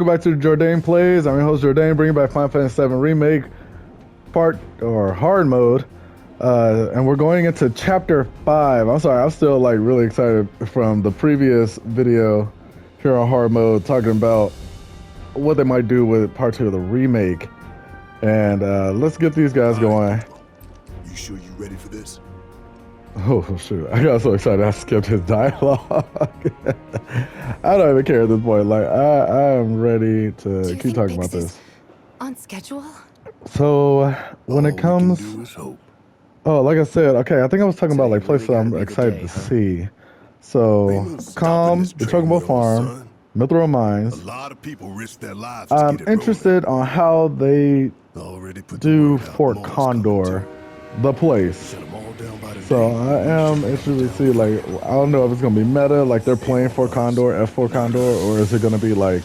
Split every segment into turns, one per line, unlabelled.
Welcome back to Jordan Plays. I'm your host Jordan, bringing back Final Fantasy 7 Remake part or hard mode, and we're going into chapter 5. I'm sorry, I'm still like really excited from the previous video here on hard mode, talking about what they might do with part 2 of the remake. And let's get these guys going.
You sure you ready for this?
Oh shoot, I got so excited I skipped his dialogue. I don't even care at this point. Like I am ready to keep talking about this.
On schedule?
So when it comes, oh, like I said, okay, I think I was talking about like places I'm excited to see. So Calm, the Chocobo Farm, Mithril Mines.
A lot of people risk their lives.
I'm interested on how they do Fort Condor, the place. So I am interested to see, like, I don't know if it's gonna be meta, like they're playing Fort Condor, F4 Condor, or is it gonna be like,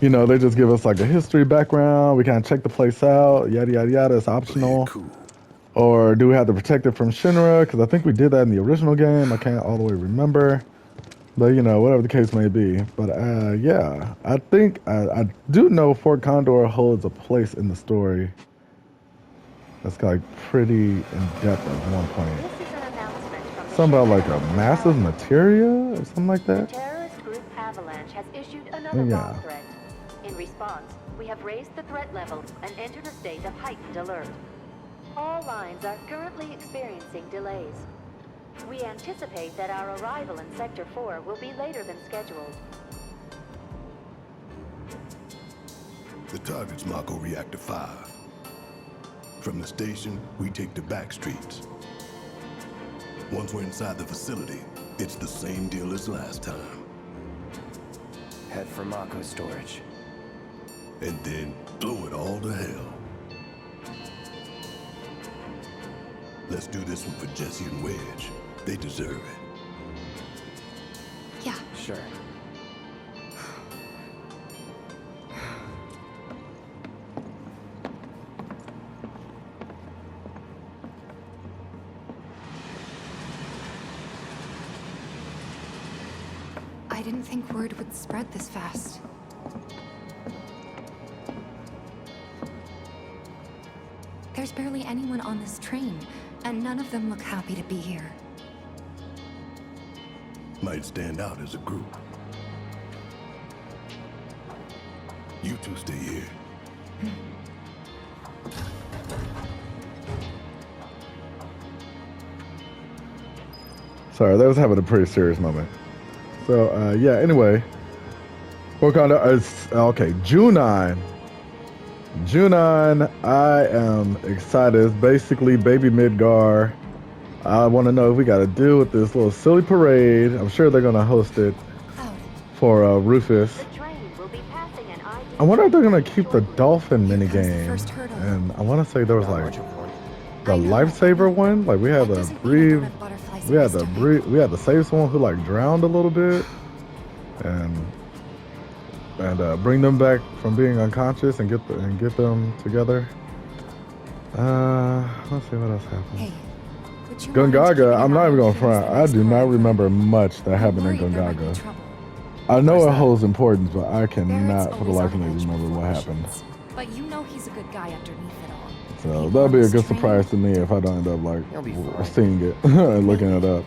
you know, they just give us like a history background, we kind of check the place out, yada yada yada, it's optional. Cool. Or do we have to protect it from Shinra? Because I think we did that in the original game. I can't all the way remember, but you know, whatever the case may be. But yeah, I think I do know Fort Condor holds a place in the story. That's like pretty in depth at one point.
This is an announcement from
Something about like a massive materia or something like that.
The terrorist group Avalanche has issued another bomb threat. In response, we have raised the threat level and entered a state of heightened alert. All lines are currently experiencing delays. We anticipate that our arrival in Sector 4 will be later than scheduled.
The target's Mako Reactor 5. From the station, we take the back streets. Once we're inside the facility, it's the same deal as last time.
Head for Mako storage.
And then blow it all to hell. Let's do this one for Jesse and Wedge. They deserve it.
Yeah.
Sure.
I didn't think word would spread this fast. There's barely anyone on this train, and none of them look happy to be here.
Might stand out as a group. You two stay here.
Sorry, that was having a pretty serious moment. So yeah, anyway, Fort Condor is okay. June 9. June 9, I am excited. It's basically Baby Midgar. I want to know if we got to deal with this little silly parade. I'm sure they're gonna host it for Rufus. I wonder if they're gonna keep the dolphin minigame. And I want to say there was like the lifesaver one. Like we had to breathe. We had to save someone who like drowned a little bit, and bring them back from being unconscious and get them together. Let's see what else happened.
Hey,
Gungaga, I'm not even gonna front. I do not remember much that happened in Gungaga. I know it holds importance, but I cannot for the life of me remember what happened.
But you know he's a good guy underneath it all.
So that'll be a good surprise to me if I don't end up like seeing it and looking it up.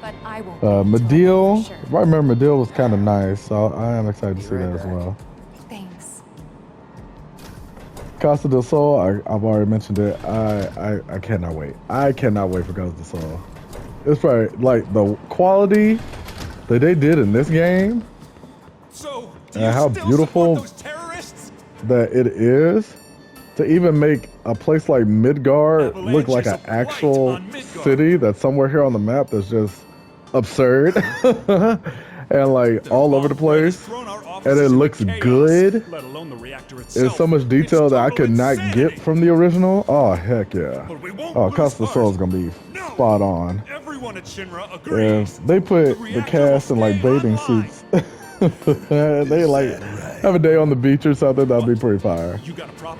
But I won't.
Medill, if I remember, Medill was kind of nice, so I am excited to see that as well.
Thanks.
Casa del Sol, I've already mentioned it. I cannot wait. I cannot wait for Casa del Sol. It's probably like the quality that they did in this game, and how beautiful that it is. To even make a place like Midgar look like an actual city that's somewhere here on the map that's just absurd and like all over the place, and it looks good. There's so much detail that I could not get from the original. Oh heck yeah! Oh, Costa Soul is gonna be spot on. If they put the cast in like bathing suits, they like have a day on the beach or something, that'd be pretty fire.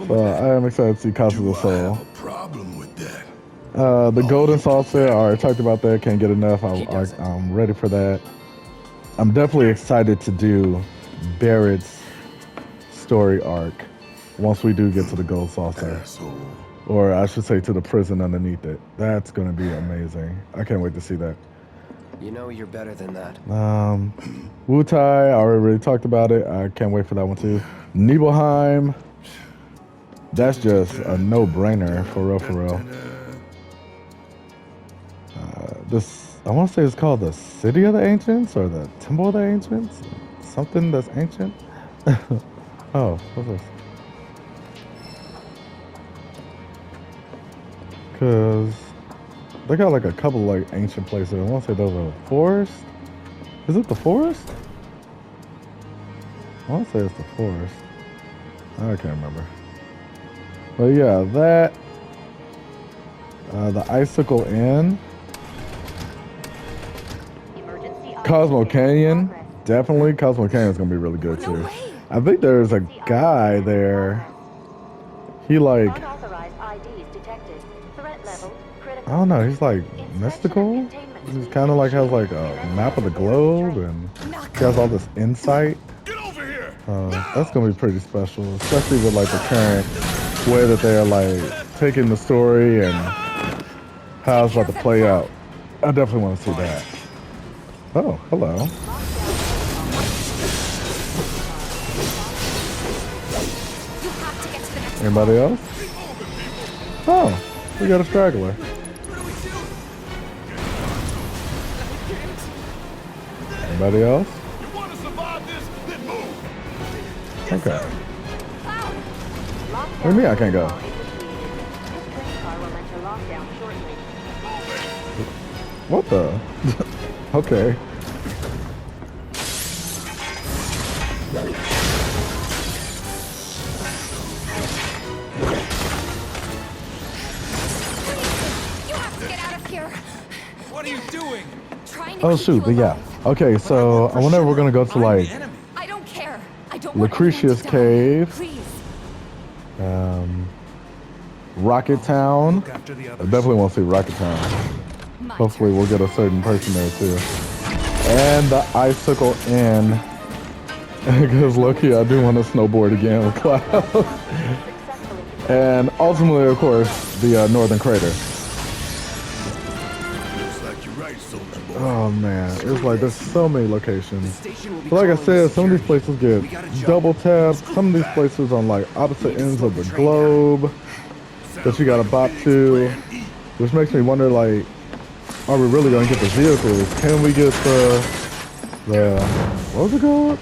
So I am excited to see Casa del Sol. The golden saucer, I already talked about that. Can't get enough. I'm ready for that. I'm definitely excited to do Barrett's story arc once we do get to the gold saucer.
Asshole.
Or I should say to the prison underneath it. That's going to be amazing. I can't wait to see that.
You know you're better than that.
Wutai, I already talked about it. I can't wait for that one too. Nibelheim. That's just a no-brainer, for real, for real. This, I want to say it's called the City of the Ancients or the Temple of the Ancients? Something that's ancient? Oh, what's this? Because they got like a couple like ancient places. I want to say there's a forest. Is it the forest? I want to say it's the forest. I can't remember. But yeah, that. The Icicle Inn. Cosmo Canyon. Definitely. Cosmo Canyon is going to be really good too. I think there's a guy there. He like. I don't know, he's like mystical. He's kind of like has like a map of the globe and he has all this insight. That's gonna be pretty special, especially with like the current way that they're like taking the story and how it's about to play out. I definitely want to see that. Oh, hello. Anybody else? Oh, we got a straggler. Anybody else? Okay. What do you mean I can't go? What the? Okay.
What are you doing?
Oh shoot, but yeah. Okay, so I wonder if we're gonna go to like
I don't care. I don't
Lucretia's Cave,
Please.
Rocket Town. I definitely want to see Rocket Town. Hopefully we'll get a certain person there too. And the Icicle Inn. Because low-key, I do want to snowboard again with Cloud. And ultimately, of course, the Northern Crater. Oh man, it's like there's so many locations. But like I said, some of these places get double tapped. Some of these places on like opposite ends of the globe that you gotta bop to, which makes me wonder like, are we really gonna get the vehicles? Can we get the what was it called?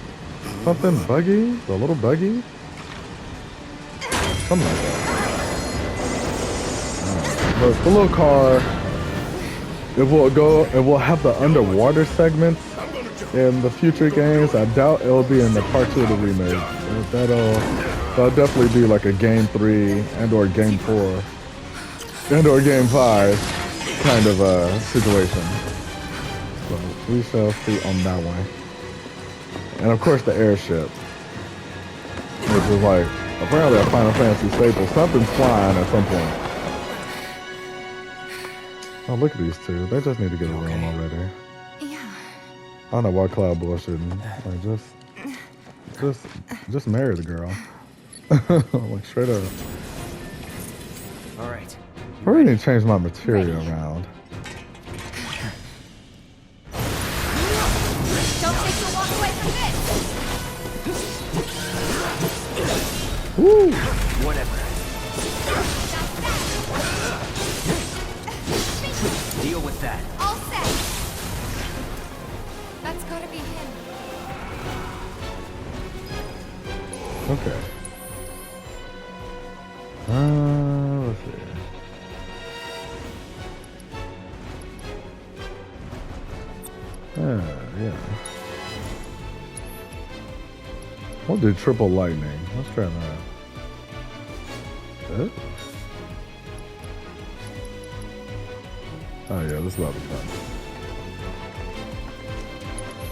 Something buggy? The little buggy? Something like that. But the little car. It will have the underwater segments in the future games. I doubt it'll be in the part 2 of the remake. That'll definitely be like a game 3 and or game 4 and or game 5 kind of situation. So we shall see on that one. And of course the airship, which is like apparently a Final Fantasy staple. Something's flying at some point. Oh, look at these two. They just need to get a room already.
Yeah.
I don't know why Cloud bullshitting. Like, just marry the girl. Like, straight up.
All right.
I really need to change my material around.
Don't take your walk away from this.
Woo!
Whatever. Deal with that.
All set. That's gotta be him.
Okay. Let's see. Yeah. We'll do triple lightning. Let's try that. Oh yeah, this is about to be fun.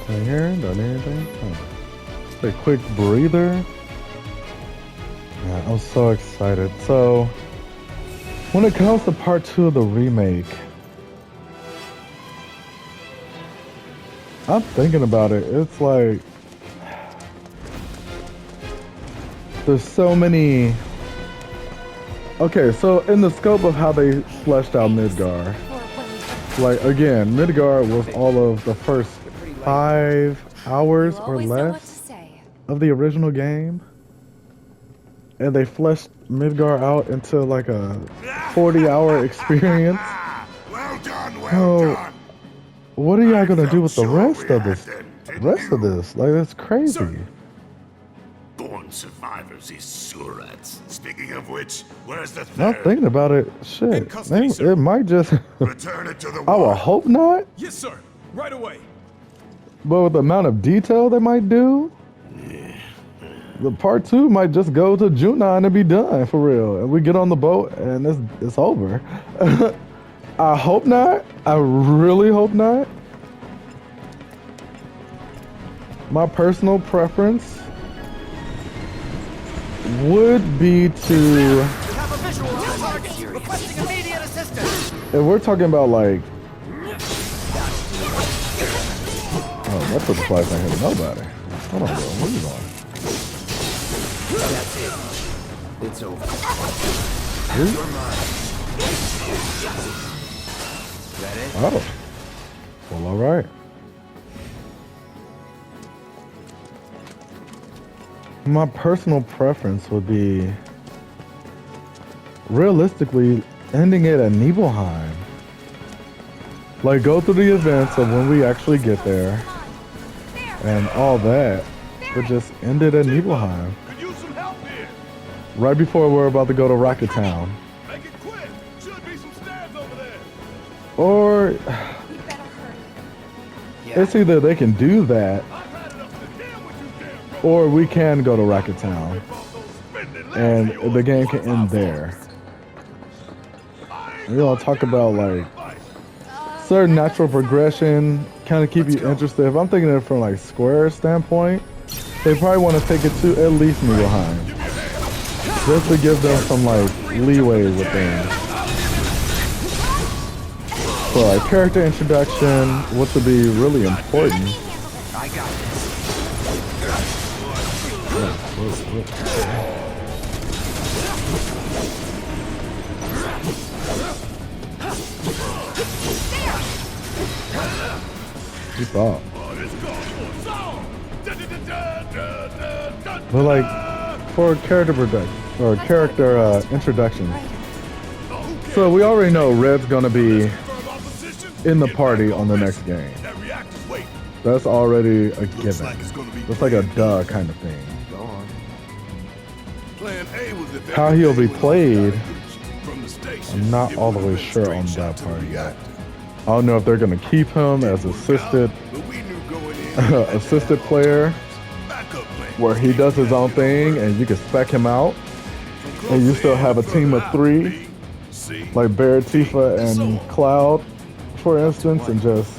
Right here, don't need anything. Oh. Just a quick breather. Yeah, I'm so excited. So, when it comes to part 2 of the remake, I'm thinking about it. It's like, there's so many. Okay, so in the scope of how they fleshed out Midgar, like again, Midgar was all of the first 5 hours or less of the original game, and they fleshed Midgar out into like a 40-hour experience.
Well done,
So, what are y'all gonna do with the rest of this? Like, that's crazy.
Sir. Born survivors, these surats. Speaking of which, where's the
Not
third?
thinking about it, shit.
In custody, sir.
It might just.
Return it to the
I would
wild.
hope not.
Yes, sir. Right away.
But with the amount of detail they might do, the part 2 might just go to Junon and be done for real. And we get on the boat and it's over. I hope not. I really hope not. My personal preference would be to,
Have a visual on the target. Requesting immediate assistance.
if we're talking about like, oh, that put the flash ain't hitting nobody. Hold on, bro. Where you going?
That's it. It's over.
Really?
You're mine. That it?
Oh. Well, all right. My personal preference would be, realistically, ending it at Nibelheim. Like, go through the events of when we actually get there and all that, but just end it at Nibelheim.
Could use some help here.
Right before we're about to go to Rocket Town.
Make it quick. Should be some stairs over there.
Or, it's either they can do that,
I've had enough to hear what you damn bro.
or we can go to Rocket Town, and the game can end there. We all talk about like certain natural progression, kind of keep you interested. If I'm thinking of it from like Square's standpoint, they probably want to take it to at least Nibelheim, just to give them some like leeway with things. So like character introduction, which would be really important.
I got this.
You thought. But like for character production or character introduction. So we already know Red's gonna be in the party on the next game. That's already a given. It's like a duh kind of thing.
Go on.
Plan A was if
How he'll be played,
from the station.
I'm not all the way sure on that part yet. I don't know if they're gonna keep him as assisted
But we knew going in.
assisted player,
Backup plan.
where he does his own thing and you can spec him out, and you still have a team of 3, like Barrett, Tifa, and Cloud, for instance, and just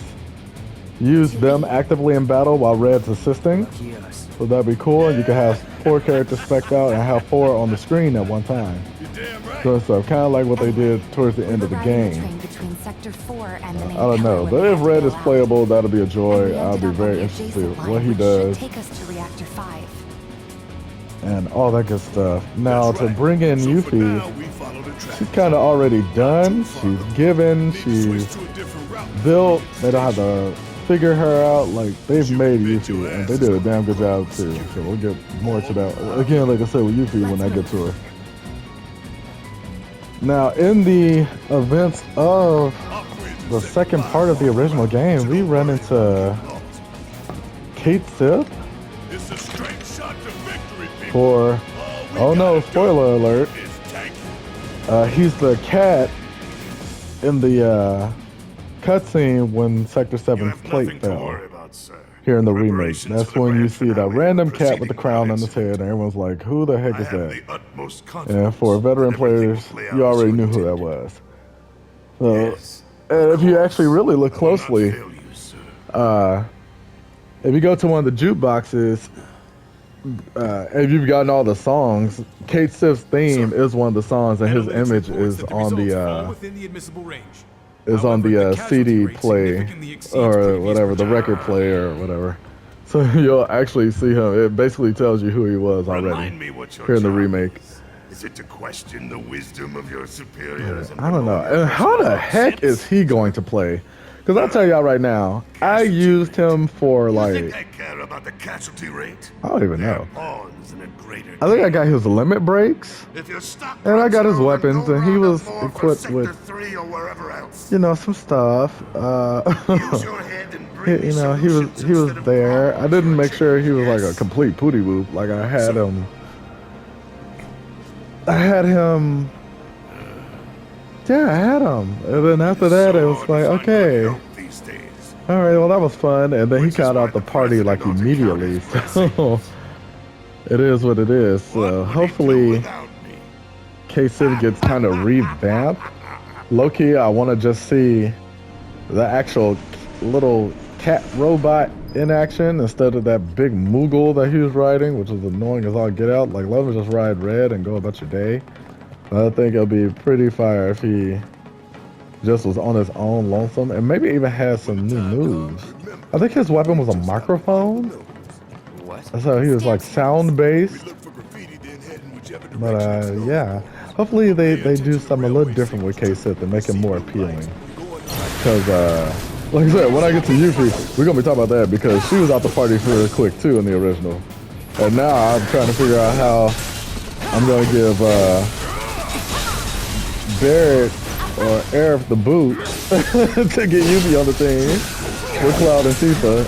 use them actively in battle while Red's assisting.
Yes.
So that'd be cool. And you can have 4 characters spec'd out and have 4 on the screen at one time. So stuff, kind of like what they did towards the end of the game. I don't know, but if Red is playable, that'll be a joy. I'll be very interested in what he does and all that good stuff. Now to bring in Yuffie, she's kind of already done. She's given. She's built. They don't have to figure her out. Like, they've made Yuffie, and they did a damn good job too. So we'll get more to that again, like I said, with Yuffie when I get to her. Now, in the events of the second part of the original game, we run into Kate Sith for, oh no, spoiler alert. He's the cat in the cutscene when Sector 7's plate fell. Here in the remake. That's when you see that random cat with the crown on his head, and everyone's like, who the heck is that? And for veteran players, you already knew who that was. So, and if you actually really look closely, if you go to one of the jukeboxes, if you've gotten all the songs, Kate Sith's theme is one of the songs, and his image is on the CD play or whatever, the record player or whatever. So you'll actually see him. It basically tells you who he was already.
Remind me what your
Here in the
job
remake.
Is it to question the wisdom of your superiors?
I don't know. And how the heck is he going to play? Because I'll tell y'all right now, I used him for
You
like,
think I care about the casualty rate?
I don't even know.
Pawns in a greater
I think I got his limit breaks,
If you're stuck,
and I got his
go
weapons, and he
round
was
up more for
equipped
Sector
with,
3 or wherever else.
you know, some stuff.
Use your head and bring me
You know, he was
solutions instead of
there. I
problems
didn't
or
make sure he was like a
yes.
complete pooty whoop. Like I had him. Yeah, I had him. And then after that, it was like, okay.
These days.
All right, well, that was fun. And then he got out the party like immediately. So it is what it is. So hopefully K-Civ gets kind of revamped. Low-key, I want to just see the actual little cat robot in action instead of that big Moogle that he was riding, which was annoying as all get out. Like, let him just ride red and go about your day. I think it'll be pretty fire if he just was on his own lonesome and maybe even had some new moves. I think his weapon was a microphone.
What?
So he was like sound based. But yeah, hopefully they do something a little different with K-Sith and make him more appealing. Because like I said, when I get to Yuffie, we're gonna be talking about that because she was out the party real quick too in the original. And now I'm trying to figure out how I'm gonna give Barrett or Aerith the boot to get Yuffie on the team with Cloud and Tifa.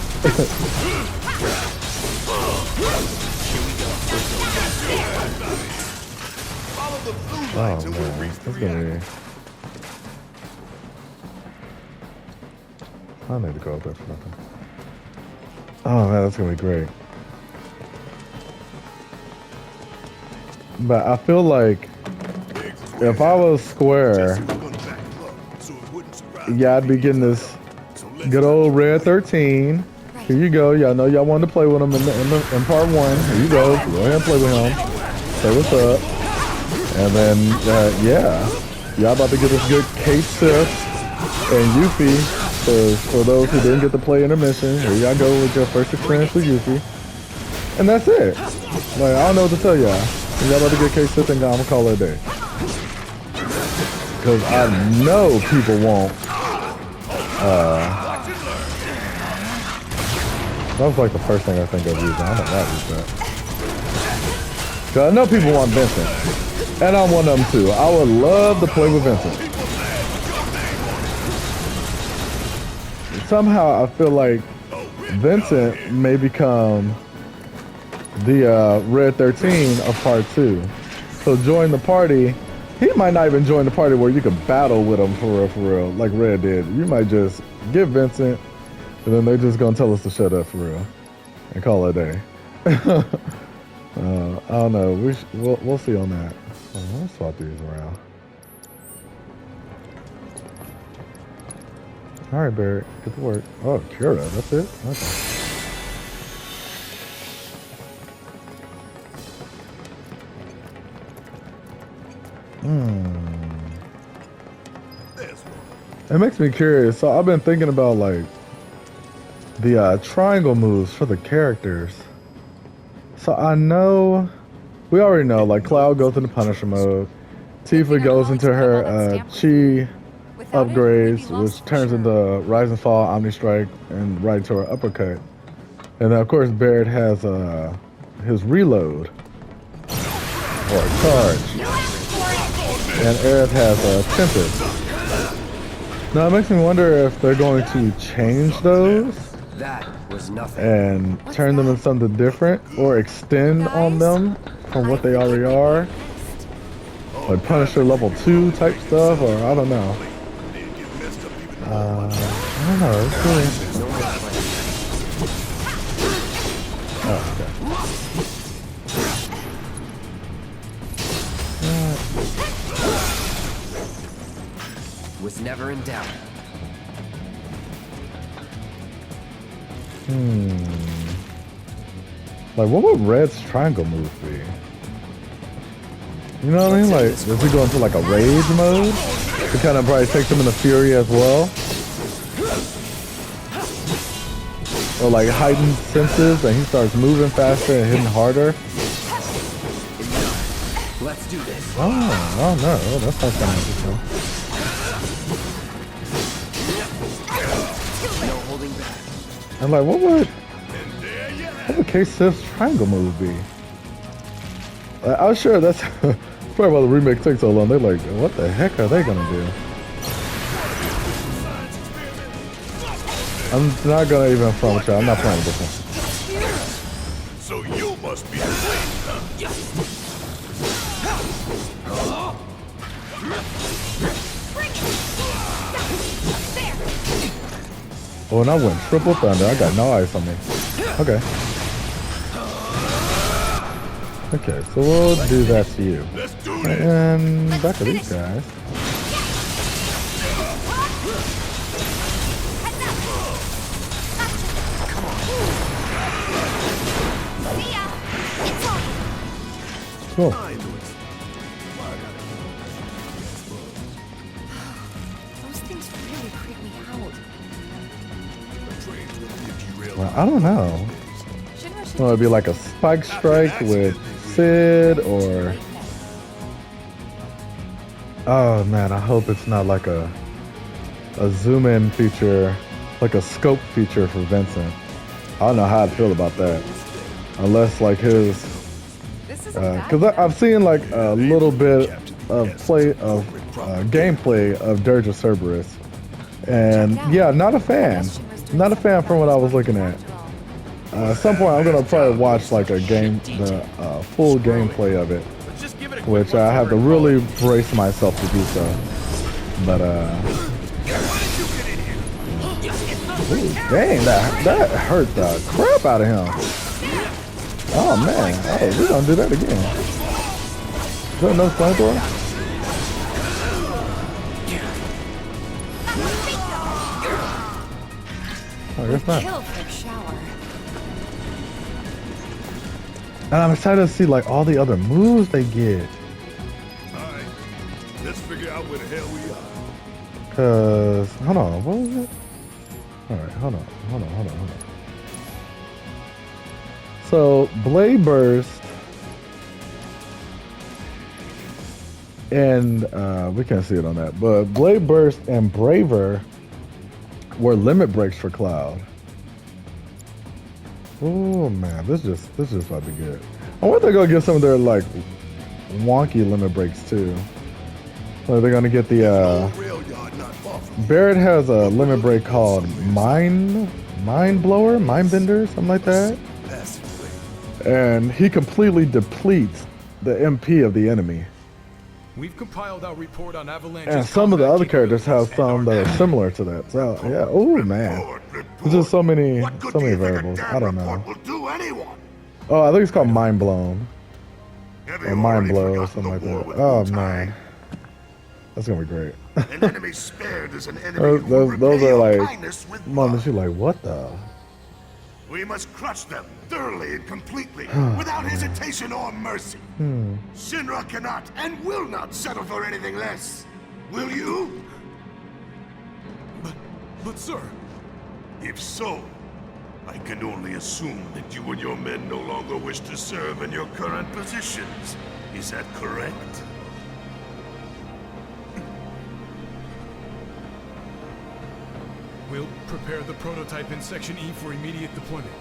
Oh man, that's gonna be... I need to go up there for nothing. Oh man, that's gonna be great. But I feel like if I was Square, yeah, I'd be getting this good old Red 13. Here you go. Y'all know y'all wanted to play with him in part 1. Here you go. Go ahead and play with him. Say what's up. And then, yeah, y'all about to get this good K-Sith and Yuffie. So for those who didn't get to play Intermission, here y'all go with your first experience with Yuffie. And that's it. Like, I don't know what to tell y'all. Y'all about to get K-Sith and I'm gonna call it a day. Because I know people want, that was like the first thing I think of using. I don't know why I used that. Because I know people want Vincent. And I'm one of them too. I would love to play with Vincent. Somehow I feel like Vincent may become the Red 13 of part 2. So join the party. He might not even join the party where you could battle with him for real, like Red did. You might just get Vincent, and then they're just gonna tell us to shut up for real, and call it a day. I don't know. We'll see on that. Let's swap these around. All right, Barrett, get to work. Oh, Kira, that's it. Okay. It makes me curious. So I've been thinking about like the triangle moves for the characters. So I know, we already know, like Cloud goes into Punisher mode. Tifa goes into her Chi upgrades, which turns into Rise and Fall, Omni Strike, and right to her uppercut. And then of course Barrett has his reload or charge. And Aerith has a Tempest. Now it makes me wonder if they're going to change those
That was nothing.
and turn them into something different or extend on them from what they already are. Like Punisher level 2 type stuff, or I don't know. I don't know. It's really... Oh, okay.
Was never in doubt.
Like, what would Red's triangle move be? You know what I mean? Like, does he go into like a rage mode? It kind of probably takes him into fury as well. or like heightened senses, and he starts moving faster and hitting harder.
Let's do this.
Oh no, that sounds kind of interesting.
No holding back.
I'm like, what would K-Sif's triangle move be? I was sure that's probably why the remake took so long. They're like, what the heck are they gonna do? I'm not gonna even front with y'all. I'm not playing with this one.
So you must be the blade, huh?
Oh, and I went triple thunder. I got no ice on me. Okay. Okay, so we'll do that to you.
Let's do this.
And back to these guys. Cool.
Those things really creep me out.
Well, I don't know. Well, it'd be like a spike strike with Sid, or oh man, I hope it's not like a zoom in feature, like a scope feature for Vincent. I don't know how I'd feel about that, unless like his, because I've seen like a little bit of gameplay of Dirge of Cerberus, and yeah, not a fan from what I was looking at. At some point, I'm gonna probably watch like the full gameplay of it, which I have to really brace myself to do so. But ooh, dang, that hurt the crap out of him. Oh man, oh, we gonna do that again. Is that another flamethrower? Oh, I guess not. And I'm excited to see like all the other moves they get.
Alright, let's figure out where the hell we are.
Cause, hold on, what was it? Alright, hold on. So, Blade Burst and, we can't see it on that, but Blade Burst and Braver were limit breaks for Cloud. Oh man, this just about to be good. I wonder if they're gonna get some of their like wonky limit breaks too. Or they're gonna get the Barrett has a limit break called Mind Bender, something like that. And he completely depletes the MP of the enemy.
We've compiled our report on Avalanche.
And some of the other characters have some that are similar to that. So yeah, oh man. There's just so many variables. I don't know. Oh, I think it's called Mind Blown. Or Mind Blow or something like that. Oh man. That's gonna be great.
An enemy spared is an enemy
those are like moments you're like, what the?
We must crush them thoroughly and completely, without hesitation or mercy. Shinra cannot and will not settle for anything less. Will you?
But sir.
If so, I can only assume that you and your men no longer wish to serve in your current positions. Is that correct?
We'll prepare the prototype in Section E for immediate deployment.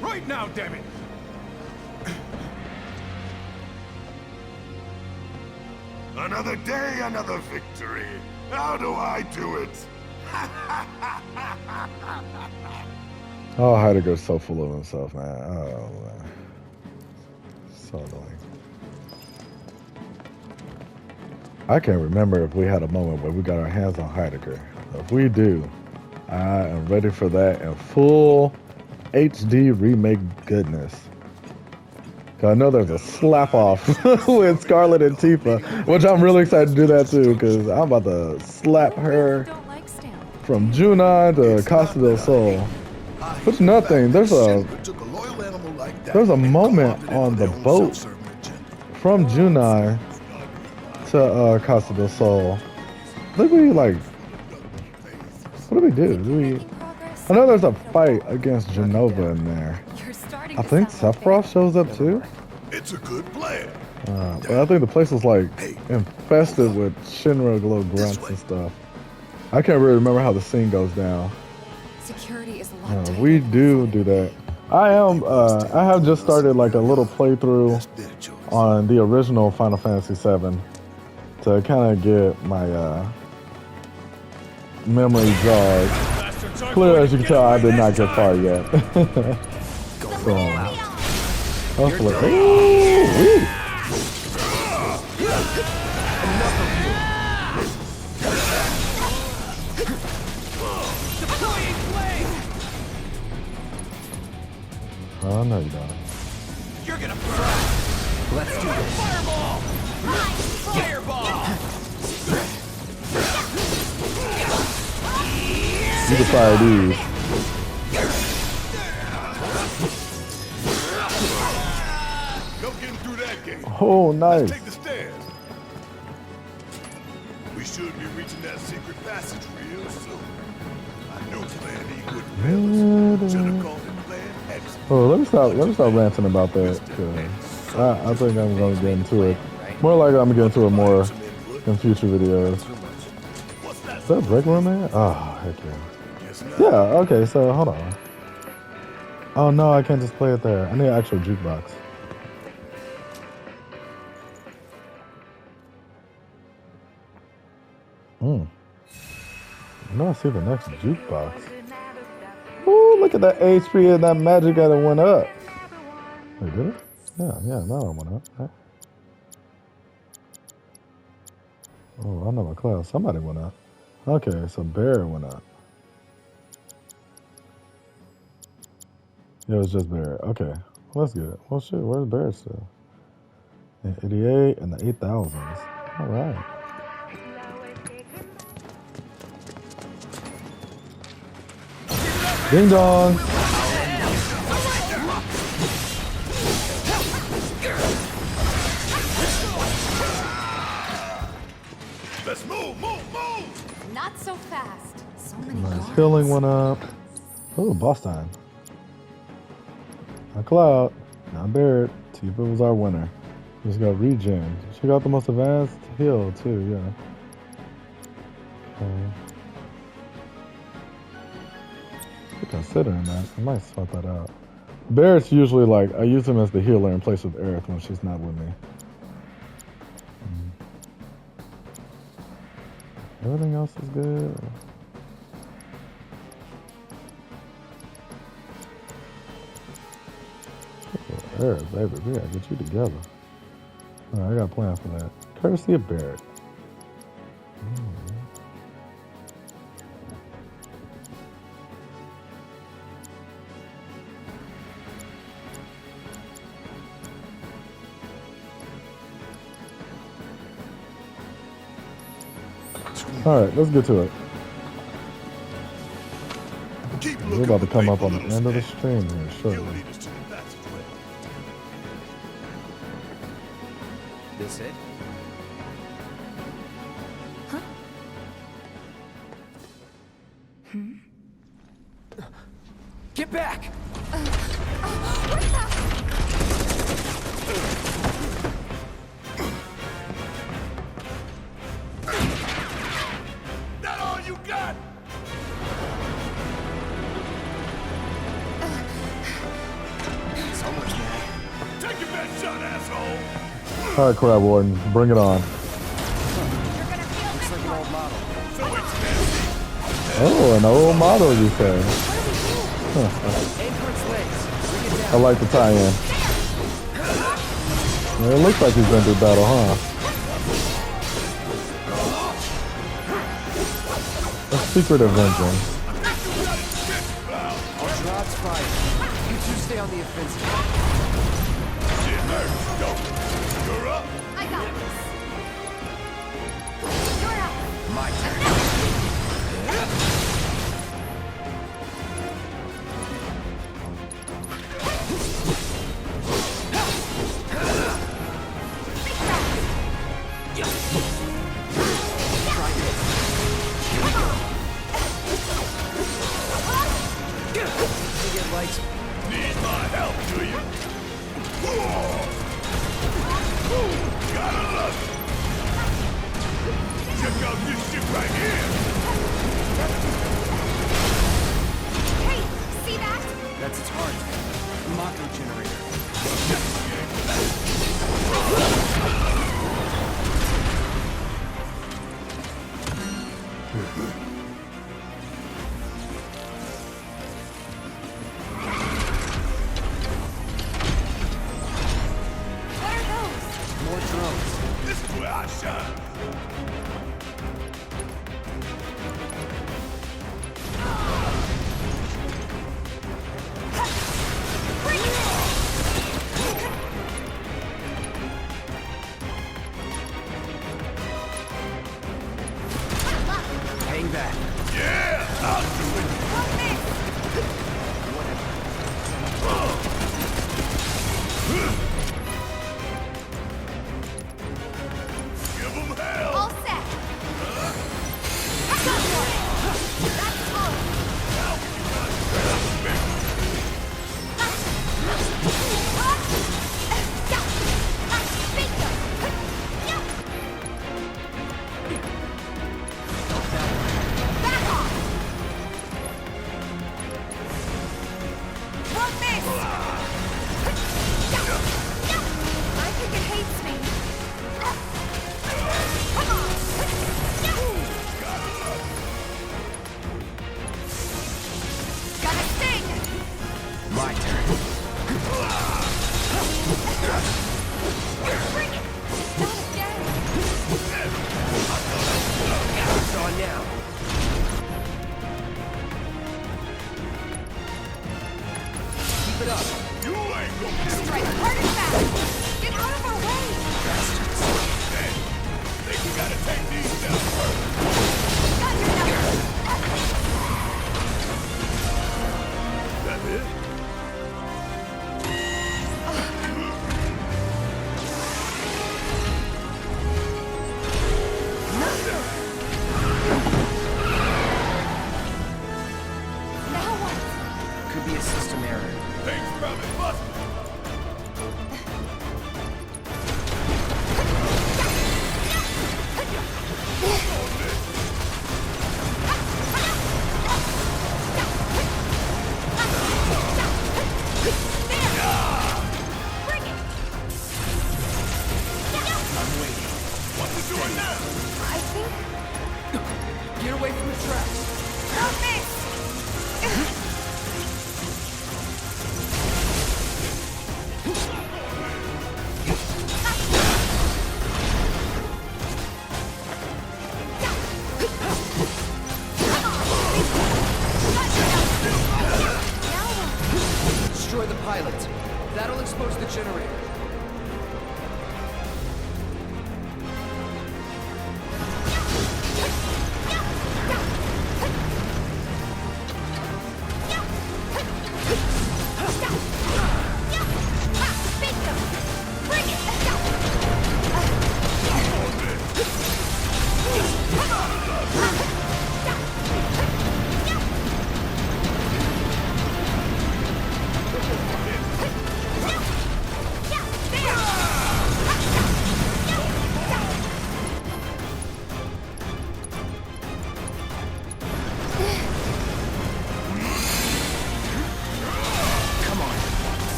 Right now, damn it!
Another day, another victory. How do I do it?
Oh, Heidegger's so full of himself, man. Oh, man. So annoying. I can't remember if we had a moment where we got our hands on Heidegger. If we do, I am ready for that in full HD remake goodness. Cause I know there's a slap off with Scarlet and Tifa, which I'm really excited to do that too, because I'm about to slap her from Junon to Casa del Sol. Which nothing, there's a moment on the boat from Junon to Casa del Sol. I think we like, what do we do? I know there's a fight against Genova in there.
You're starting
I
to
think
sound like
Sephiroth shows up too.
It's a good plan.
But I think the place is like infested with Shinra little grunts and stuff. I can't really remember how the scene goes down.
security is locked.
We do that. I have just started like a little playthrough on the original Final Fantasy VII to kind of get my memory jogged. Clear as you can tell, I did not get far yet. So, hopefully. Ooh, oh, no, you don't.
You're gonna burn. Let's do this. Fireball! Fireball!
You can fire these.
No getting through that gate.
Oh, nice.
Take the stairs. We should be reaching that secret passage real soon. I know Plan E wouldn't fail us. Should have called it Plan X.
Oh, let me stop ranting about that. 'Cause I think I'm gonna get into it. More like I'm gonna get into it more in future videos. Is that break room there? Oh, heck yeah. Yeah, okay, so hold on. Oh no, I can't just play it there. I need an actual jukebox. No, I see the next jukebox. Ooh, look at that HP and that magic that it went up. Wait, did it? Yeah, now it went up. Right? Oh, I know my class. Somebody went up. Okay, so Barrett went up. Yeah, it was just Barrett. Okay, well, that's good. Well, shit, where's Barrett still? 88 and the 8,000s. All right. Ding dong.
Let's move.
Not so fast. So many
Nice.
guards.
Healing went up. Oh, boss time. Now Cloud. Now Barrett. Tifa was our winner. Just got regen. She got the most advanced heal too, yeah. Considering that, I might swap that out. Barrett's usually like, I use him as the healer in place of Aerith when she's not with me. Everything else is good. Oh, Aerith, baby, we gotta get you together. Alright, I got a plan for that. Courtesy of Barrett. Alright, let's get to it. We're about to come up on the end of the stream here shortly.
This it?
Huh?
Get back!
That all you got?
Someone's mad.
Take your best shot, asshole.
Alright, Crab Warden, bring it on.
Looks like an old model.
So expensive.
Oh, an old model, you say?
Aim for its legs. Bring it down.
I like the tie-in. Yeah, it looks like he's been through battle, huh? A secret vengeance.
I'll draw its fire. You two stay on the offensive.
Shit hurts. Go. You're up.
I got this. You're up.
My turn. more drones.
This is where I shine.
Hang back.
Yeah, I'll do it. Give them hell.
All set. Go for it. That's all. Back off. Won't miss. I think it hates me. Come on. Gotta sting.
My turn.
Bring it. Not again.
It's on now. Keep it up.
You ain't gonna get
Strike hard and fast. Get out of our way.
away. Think you gotta take these down first.
Got your number.
That's it?
Now what?
Could be a system error.
Thanks, brother. Bust.
Bring it.
I'm waiting.
What we doing now?
I think
Get away from the tracks.
Don't miss.
Destroy the pilot. That'll expose the generator.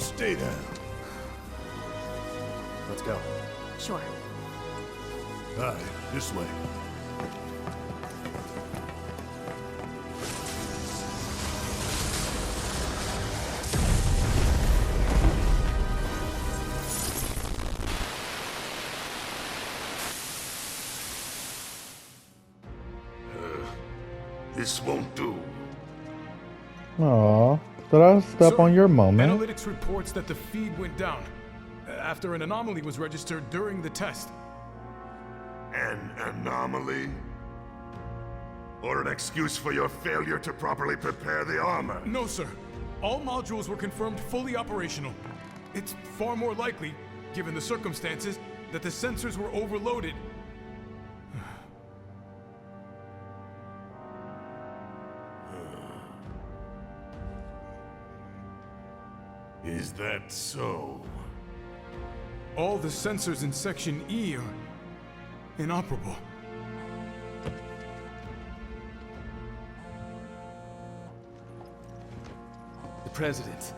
Stay down.
Let's go.
Sure.
All right, this way. This won't do.
Aw, did I step
Sir,
on your moment?
Analytics reports that the feed went down after an anomaly was registered during the test.
An anomaly? Or an excuse for your failure to properly prepare the armor?
No, sir. All modules were confirmed fully operational. It's far more likely, given the circumstances, that the sensors were overloaded.
Is that so?
All the sensors in Section E are inoperable.
The President.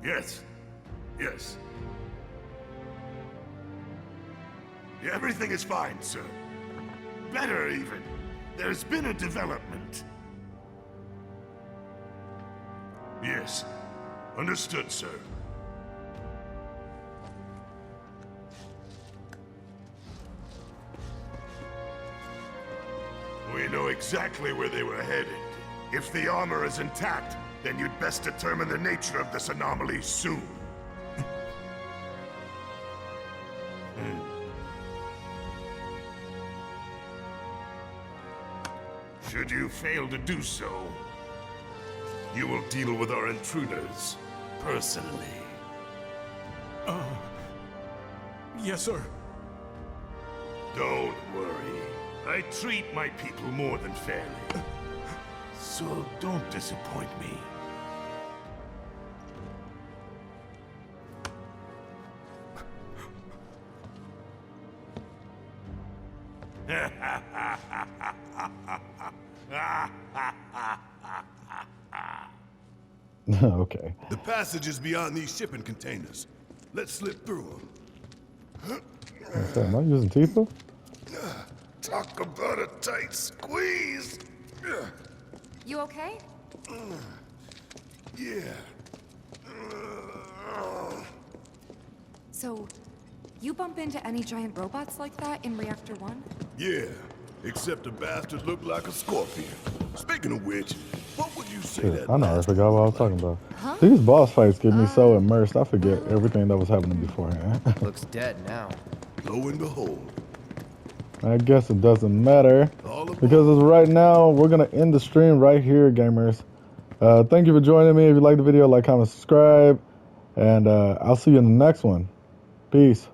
Yes. Yes. Everything is fine, sir. Better, even. There's been a development. Yes. Understood, sir. We know exactly where they were headed. If the armor is intact, then you'd best determine the nature of this anomaly soon. Should you fail to do so, you will deal with our intruders personally.
Yes, sir.
Don't worry. I treat my people more than fairly. So don't disappoint me.
Okay.
The passage is beyond these shipping containers. Let's slip through them.
Am I using Tifa?
Talk about a tight squeeze.
You okay?
Yeah.
So, you bump into any giant robots like that in Reactor 1?
Yeah. Except the bastard looked like a scorpion. Speaking of which, what would you say
Shit,
that
I know, I
bastard
forgot what I was
looked
talking about. These boss fights get me so immersed, I forget everything that was happening beforehand.
Looks dead now.
like? Lo and behold.
I guess it doesn't matter,
All aboard.
because as right now, we're going to end the stream right here, gamers. Thank you for joining me. If you liked the video, like, comment, subscribe, and I'll see you in the next one. Peace.